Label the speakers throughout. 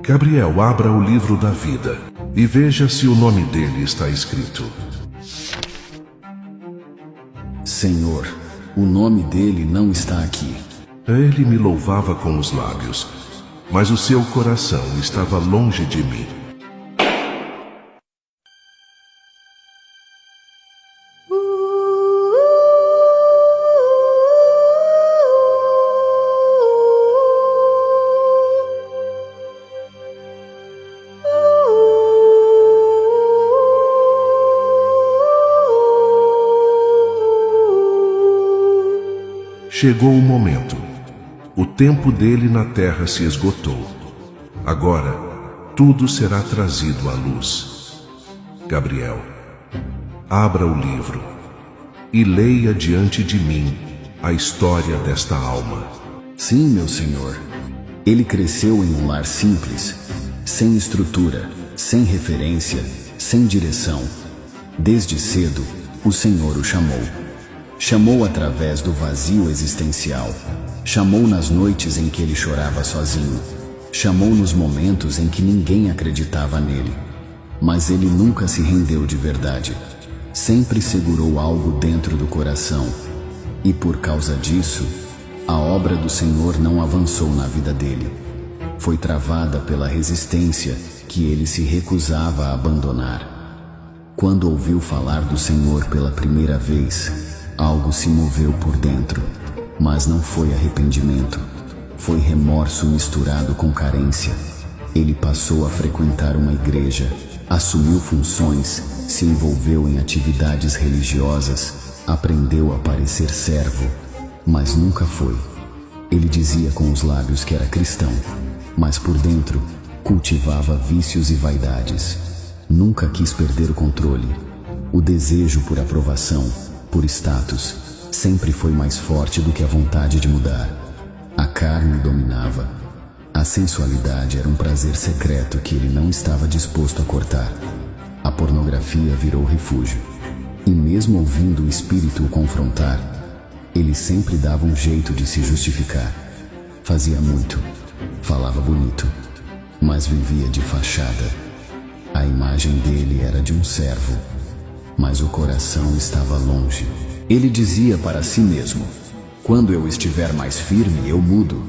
Speaker 1: Gabriel, abra o livro da vida e veja se o nome dele está escrito.
Speaker 2: Senhor, o nome dele não está aqui.
Speaker 1: Ele me louvava com os lábios, mas o seu coração estava longe de mim. Chegou o momento. O tempo dele na terra se esgotou. Agora, tudo será trazido à luz. Gabriel, abra o livro e leia diante de mim a história desta alma.
Speaker 2: Sim, meu Senhor. Ele cresceu em um lar simples, sem estrutura, sem referência, sem direção. Desde cedo, o Senhor o chamou. Chamou através do vazio existencial. Chamou nas noites em que ele chorava sozinho. Chamou nos momentos em que ninguém acreditava nele. Mas ele nunca se rendeu de verdade. Sempre segurou algo dentro do coração. E por causa disso, a obra do Senhor não avançou na vida dele. Foi travada pela resistência que ele se recusava a abandonar. Quando ouviu falar do Senhor pela primeira vez, algo se moveu por dentro, mas não foi arrependimento. Foi remorso misturado com carência. Ele passou a frequentar uma igreja, assumiu funções, se envolveu em atividades religiosas, aprendeu a parecer servo, mas nunca foi. Ele dizia com os lábios que era cristão, mas por dentro cultivava vícios e vaidades. Nunca quis perder o controle. O desejo por aprovação, por status, sempre foi mais forte do que a vontade de mudar. A carne dominava. A sensualidade era um prazer secreto que ele não estava disposto a cortar. A pornografia virou refúgio. E mesmo ouvindo o espírito o confrontar, ele sempre dava um jeito de se justificar. Fazia muito, falava bonito, mas vivia de fachada. A imagem dele era de um servo, mas o coração estava longe. Ele dizia para si mesmo: quando eu estiver mais firme, eu mudo.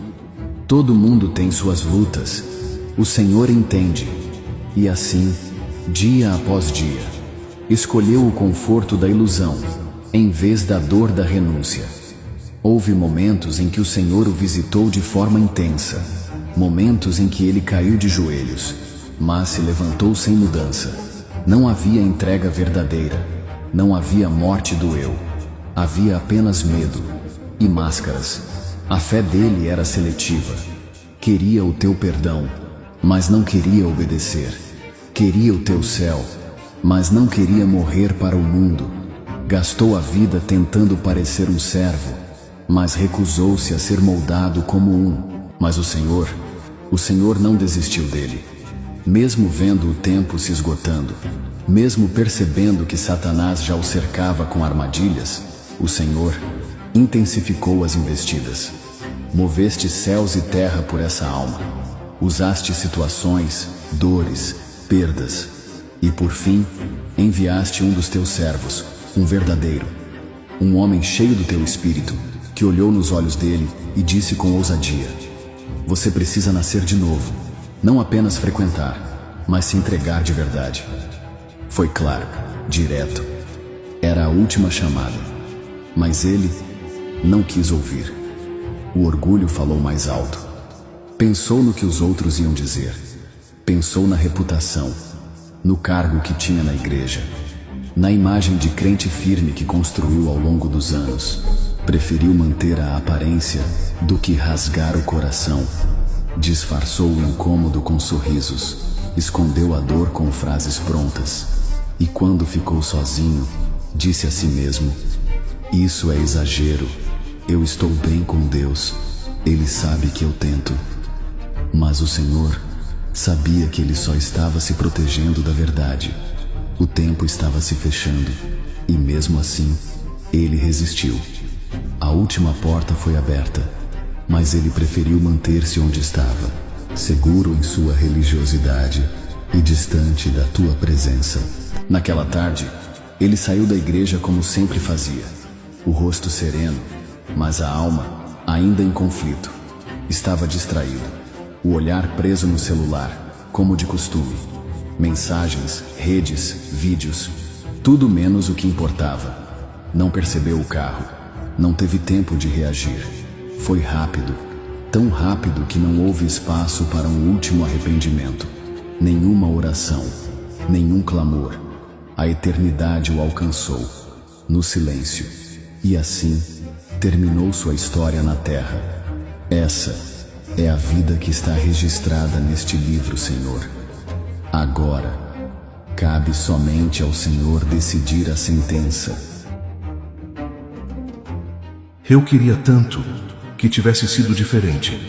Speaker 2: Todo mundo tem suas lutas. O Senhor entende. E assim, dia após dia, escolheu o conforto da ilusão, em vez da dor da renúncia. Houve momentos em que o Senhor o visitou de forma intensa, momentos em que ele caiu de joelhos, mas se levantou sem mudança. Não havia entrega verdadeira, não havia morte do eu, havia apenas medo e máscaras. A fé dele era seletiva. Queria o teu perdão, mas não queria obedecer. Queria o teu céu, mas não queria morrer para o mundo. Gastou a vida tentando parecer um servo, mas recusou-se a ser moldado como um. Mas o Senhor não desistiu dele. Mesmo vendo o tempo se esgotando, mesmo percebendo que Satanás já o cercava com armadilhas, o Senhor intensificou as investidas. Moveste céus e terra por essa alma. Usaste situações, dores, perdas. E por fim, enviaste um dos teus servos, um verdadeiro, um homem cheio do teu espírito, que olhou nos olhos dele e disse com ousadia: você precisa nascer de novo. Não apenas frequentar, mas se entregar de verdade. Foi claro, direto. Era a última chamada. Mas ele não quis ouvir. O orgulho falou mais alto. Pensou no que os outros iam dizer. Pensou na reputação, no cargo que tinha na igreja, na imagem de crente firme que construiu ao longo dos anos. Preferiu manter a aparência do que rasgar o coração. Disfarçou o incômodo com sorrisos, escondeu a dor com frases prontas. E quando ficou sozinho, disse a si mesmo: isso é exagero, eu estou bem com Deus, Ele sabe que eu tento. Mas o Senhor sabia que ele só estava se protegendo da verdade. O tempo estava se fechando, e mesmo assim, ele resistiu. A última porta foi aberta, mas ele preferiu manter-se onde estava. seguro em sua religiosidade e distante da tua presença. Naquela tarde, ele saiu da igreja como sempre fazia, o rosto sereno, mas a alma, ainda em conflito, estava distraído, o olhar preso no celular, como de costume. Mensagens, redes, vídeos, tudo menos o que importava. Não percebeu o carro, não teve tempo de reagir. Foi rápido, tão rápido que não houve espaço para um último arrependimento. Nenhuma oração, nenhum clamor. A eternidade o alcançou, no silêncio, e assim terminou sua história na terra. Essa é a vida que está registrada neste livro, Senhor. Agora, cabe somente ao Senhor decidir a sentença.
Speaker 1: Eu queria tanto que tivesse sido diferente.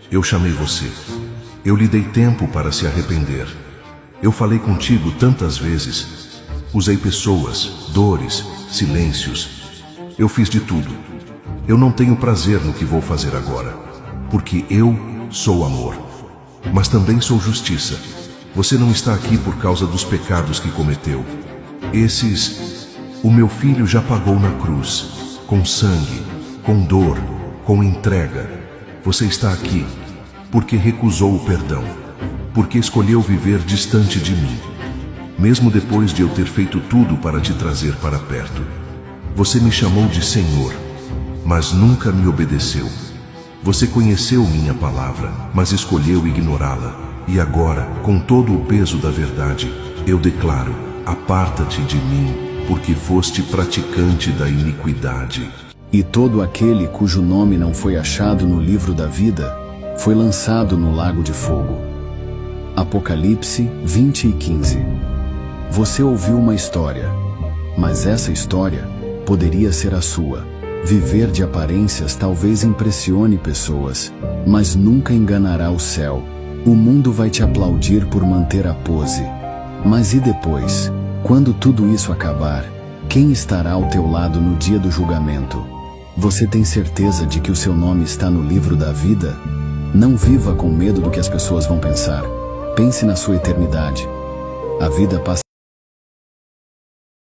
Speaker 1: Eu chamei você. Eu lhe dei tempo para se arrepender. Eu falei contigo tantas vezes. Usei pessoas, dores, silêncios. Eu fiz de tudo. Eu não tenho prazer no que vou fazer agora, porque eu sou amor, mas também sou justiça. Você não está aqui por causa dos pecados que cometeu. O meu filho já pagou na cruz, com sangue, com dor, com entrega. Você está aqui porque recusou o perdão, porque escolheu viver distante de mim. Mesmo depois de eu ter feito tudo para te trazer para perto. Você me chamou de Senhor, mas nunca me obedeceu. Você conheceu minha palavra, mas escolheu ignorá-la. E agora, com todo o peso da verdade, eu declaro: aparta-te de mim, porque foste praticante da iniquidade.
Speaker 2: E todo aquele cujo nome não foi achado no livro da vida, foi lançado no lago de fogo. Apocalipse 20:15. Você ouviu uma história, mas essa história poderia ser a sua. Viver de aparências talvez impressione pessoas, mas nunca enganará o céu. O mundo vai te aplaudir por manter a pose. Mas e depois? Quando tudo isso acabar, quem estará ao teu lado no dia do julgamento? Você tem certeza de que o seu nome está no livro da vida? Não viva com medo do que as pessoas vão pensar. Pense na sua eternidade. A vida passa